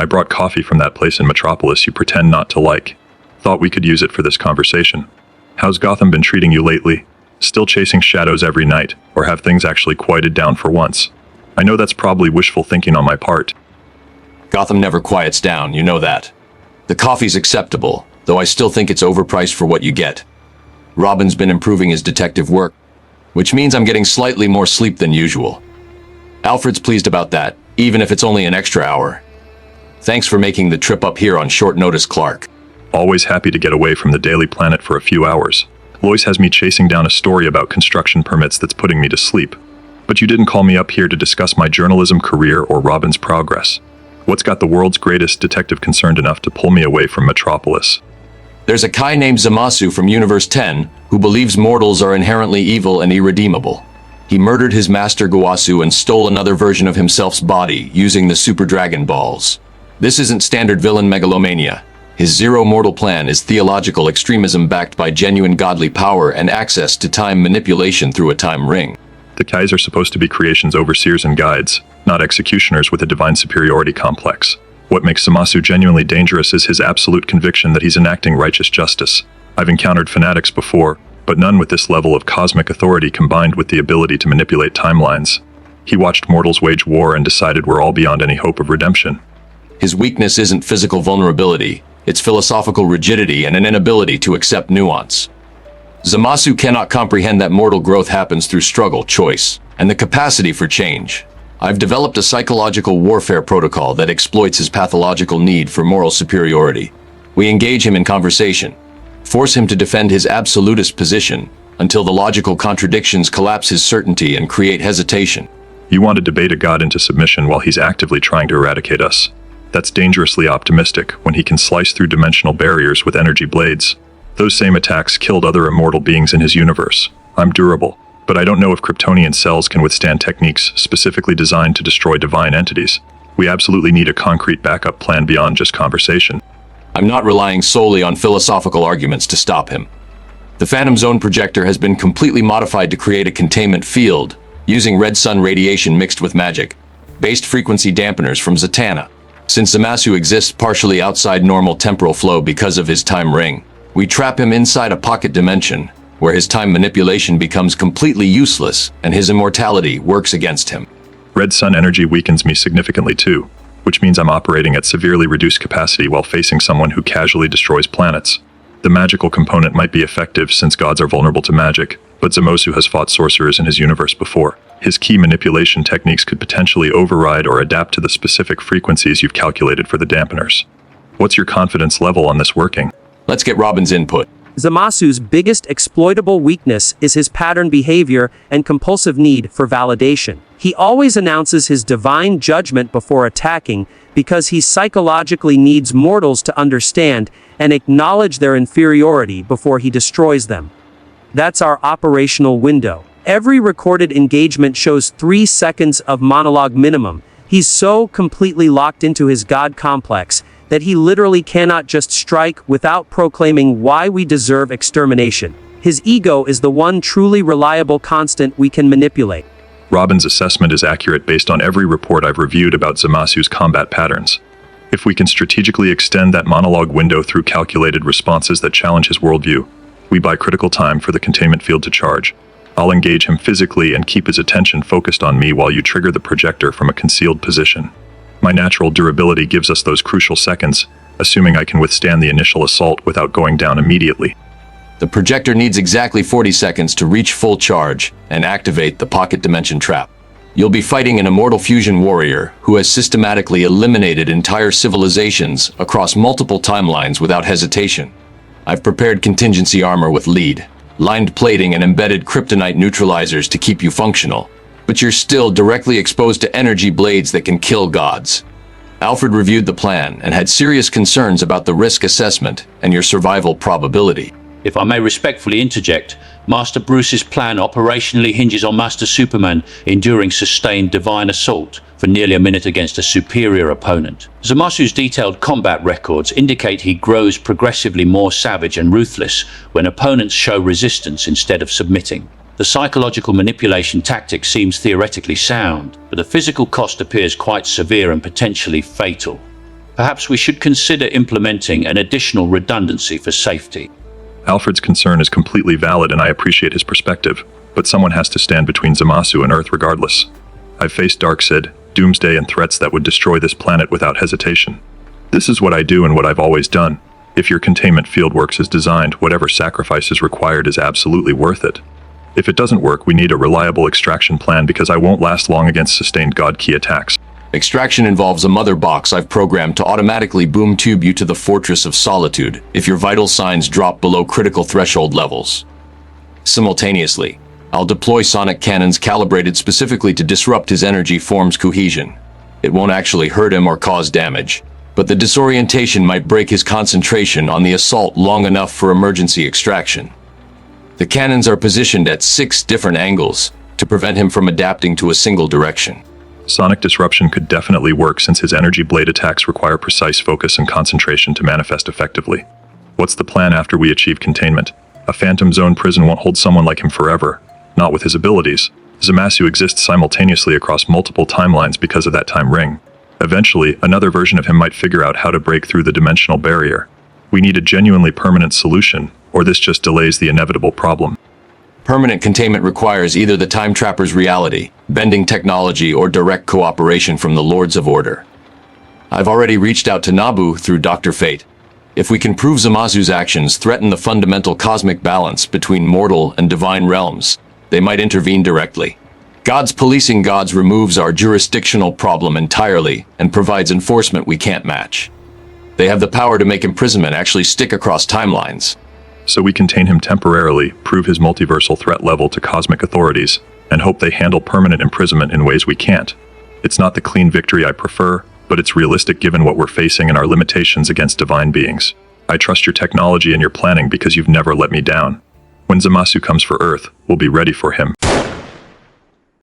I brought coffee from that place in Metropolis you pretend not to like. Thought we could use it for this conversation. How's Gotham been treating you lately? Still chasing shadows every night, or have things actually quieted down for once? I know that's probably wishful thinking on my part. Gotham never quiets down, you know that. The coffee's acceptable, though I still think it's overpriced for what you get. Robin's been improving his detective work, which means I'm getting slightly more sleep than usual. Alfred's pleased about that, even if it's only an extra hour. Thanks for making the trip up here on short notice, Clark. Always happy to get away from the Daily Planet for a few hours. Lois has me chasing down a story about construction permits that's putting me to sleep. But you didn't call me up here to discuss my journalism career or Robin's progress. What's got the world's greatest detective concerned enough to pull me away from Metropolis? There's a guy named Zamasu from Universe 10 who believes mortals are inherently evil and irredeemable. He murdered his master Gowasu and stole another version of himself's body using the Super Dragon Balls. This isn't standard villain megalomania. His zero mortal plan is theological extremism backed by genuine godly power and access to time manipulation through a time ring. The Kais are supposed to be creation's overseers and guides, not executioners with a divine superiority complex. What makes Zamasu genuinely dangerous is his absolute conviction that he's enacting righteous justice. I've encountered fanatics before, but none with this level of cosmic authority combined with the ability to manipulate timelines. He watched mortals wage war and decided we're all beyond any hope of redemption. His weakness isn't physical vulnerability, it's philosophical rigidity and an inability to accept nuance. Zamasu cannot comprehend that mortal growth happens through struggle, choice, and the capacity for change. I've developed a psychological warfare protocol that exploits his pathological need for moral superiority. We engage him in conversation, force him to defend his absolutist position until the logical contradictions collapse his certainty and create hesitation. You want to debate a god into submission while he's actively trying to eradicate us. That's dangerously optimistic when he can slice through dimensional barriers with energy blades. Those same attacks killed other immortal beings in his universe. I'm durable, but I don't know if Kryptonian cells can withstand techniques specifically designed to destroy divine entities. We absolutely need a concrete backup plan beyond just conversation. I'm not relying solely on philosophical arguments to stop him. The Phantom Zone projector has been completely modified to create a containment field, using red sun radiation mixed with magic-based frequency dampeners from Zatanna. Since Zamasu exists partially outside normal temporal flow because of his time ring, we trap him inside a pocket dimension, where his time manipulation becomes completely useless and his immortality works against him. Red sun energy weakens me significantly too, which means I'm operating at severely reduced capacity while facing someone who casually destroys planets. The magical component might be effective since gods are vulnerable to magic, but Zamasu has fought sorcerers in his universe before. His key manipulation techniques could potentially override or adapt to the specific frequencies you've calculated for the dampeners. What's your confidence level on this working? Let's get Robin's input. Zamasu's biggest exploitable weakness is his pattern behavior and compulsive need for validation. He always announces his divine judgment before attacking because he psychologically needs mortals to understand and acknowledge their inferiority before he destroys them. That's our operational window. Every recorded engagement shows 3 seconds of monologue minimum. He's so completely locked into his god complex that he literally cannot just strike without proclaiming why we deserve extermination. His ego is the one truly reliable constant we can manipulate. Robin's assessment is accurate based on every report I've reviewed about Zamasu's combat patterns. If we can strategically extend that monologue window through calculated responses that challenge his worldview, we buy critical time for the containment field to charge. I'll engage him physically and keep his attention focused on me while you trigger the projector from a concealed position. My natural durability gives us those crucial seconds, assuming I can withstand the initial assault without going down immediately. The projector needs exactly 40 seconds to reach full charge and activate the pocket dimension trap. You'll be fighting an immortal fusion warrior who has systematically eliminated entire civilizations across multiple timelines without hesitation. I've prepared contingency armor with lead, lined plating and embedded kryptonite neutralizers to keep you functional, but you're still directly exposed to energy blades that can kill gods. Alfred reviewed the plan and had serious concerns about the risk assessment and your survival probability. If I may respectfully interject, Master Bruce's plan operationally hinges on Master Superman enduring sustained divine assault for nearly a minute against a superior opponent. Zamasu's detailed combat records indicate he grows progressively more savage and ruthless when opponents show resistance instead of submitting. The psychological manipulation tactic seems theoretically sound, but the physical cost appears quite severe and potentially fatal. Perhaps we should consider implementing an additional redundancy for safety. Alfred's concern is completely valid and I appreciate his perspective, but someone has to stand between Zamasu and Earth regardless. I've faced Darkseid, Doomsday and threats that would destroy this planet without hesitation. This is what I do and what I've always done. If your containment field works as designed, whatever sacrifice is required is absolutely worth it. If it doesn't work, we need a reliable extraction plan because I won't last long against sustained God Key attacks. Extraction involves a mother box I've programmed to automatically boom tube you to the Fortress of Solitude if your vital signs drop below critical threshold levels. Simultaneously, I'll deploy sonic cannons calibrated specifically to disrupt his energy form's cohesion. It won't actually hurt him or cause damage, but the disorientation might break his concentration on the assault long enough for emergency extraction. The cannons are positioned at 6 different angles to prevent him from adapting to a single direction. Sonic disruption could definitely work since his energy blade attacks require precise focus and concentration to manifest effectively. What's the plan after we achieve containment? A phantom zone prison won't hold someone like him forever, not with his abilities. Zamasu exists simultaneously across multiple timelines because of that time ring. Eventually, another version of him might figure out how to break through the dimensional barrier. We need a genuinely permanent solution, or this just delays the inevitable problem. Permanent containment requires either the Time Trapper's reality, bending technology, or direct cooperation from the Lords of Order. I've already reached out to Nabu through Dr. Fate. If we can prove Zamasu's actions threaten the fundamental cosmic balance between mortal and divine realms, they might intervene directly. Gods policing gods removes our jurisdictional problem entirely and provides enforcement we can't match. They have the power to make imprisonment actually stick across timelines. So we contain him temporarily, prove his multiversal threat level to cosmic authorities, and hope they handle permanent imprisonment in ways we can't. It's not the clean victory I prefer, but it's realistic given what we're facing and our limitations against divine beings. I trust your technology and your planning because you've never let me down. When Zamasu comes for Earth, we'll be ready for him.